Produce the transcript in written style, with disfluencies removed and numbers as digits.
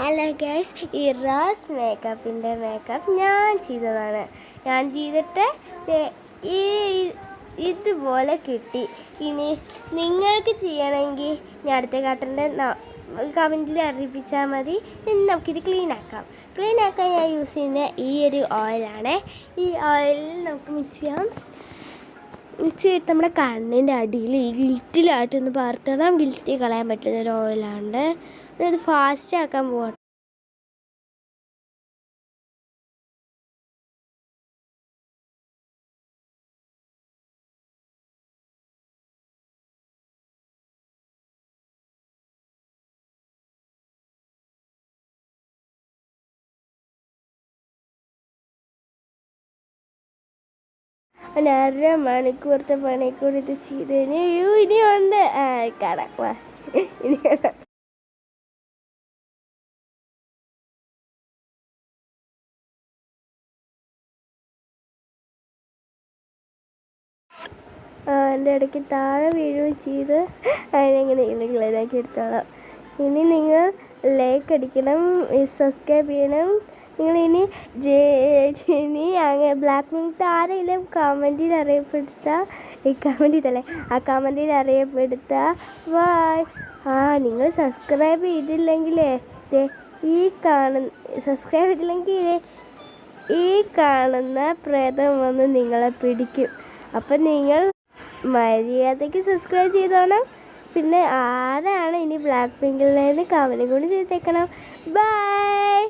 Hello guys, ഈ rose മേക്കപ്പിൻ്റെ makeup ഞാൻ ചെയ്തതാണ്. ഞാൻ ചെയ്തിട്ട് ഈ ഇതുപോലെ കിട്ടി. ഇനി നിങ്ങൾക്ക് ചെയ്യണമെങ്കിൽ ഞാൻ അടുത്ത കാട്ടൻ്റെ കമൻറ്റിൽ അറിയിപ്പിച്ചാൽ മതി. ഇനി നമുക്കിത് ക്ലീൻ ആക്കാൻ ഞാൻ യൂസ് ചെയ്യുന്ന ഈ ഒരു ഓയിലാണ്. ഈ ഓയിലിൽ നമുക്ക് മിക്സ് ചെയ്തിട്ട് നമ്മുടെ കണ്ണിൻ്റെ അടിയിൽ ഈ ഗിൽറ്റിലായിട്ടൊന്ന് പാർത്തണം. ഗിൽറ്റി കളയാൻ പറ്റുന്നൊരു ഓയിലാണ്. ഇത് ഫാസ്റ്റ് ആക്കാൻ പോകട്ടെ. ഒരു അരമണിക്കൂറത്തെ പണിക്കൂടി ഇത് ചെയ്തതിന് ഇനിയുണ്ട്. കാണാം, ഇനി എൻ്റെ ഇടയ്ക്ക് താഴെ വീഴുകയും ചെയ്ത് അതിനെങ്ങനെ ക്ലീനാക്കി എടുത്തോളാം. ഇനി നിങ്ങൾ ലൈക്ക് അടിക്കണം, സബ്സ്ക്രൈബ് ചെയ്യണം. നിങ്ങളിനി അങ്ങനെ ബ്ലാക്ക് പിങ്ക് ആരെങ്കിലും കമൻറ്റിൽ അറിയപ്പെടുത്താം. കമൻറ്റിൽ അറിയപ്പെടുത്താം. ബൈ. നിങ്ങൾ സബ്സ്ക്രൈബ് ചെയ്തില്ലെങ്കിലേ ഈ കാണുന്ന പ്രേതം വന്ന് നിങ്ങളെ പിടിക്കും. അപ്പം നിങ്ങൾ മര്യാദയ്ക്ക് സബ്സ്ക്രൈബ് ചെയ്തോണം. പിന്നെ ആരാണ് ഇനി ബ്ലാക്ക് പിങ്കിലേന്ന് കമൻറ്റ് കൂടി ചെയ്തേക്കണം. ബൈ.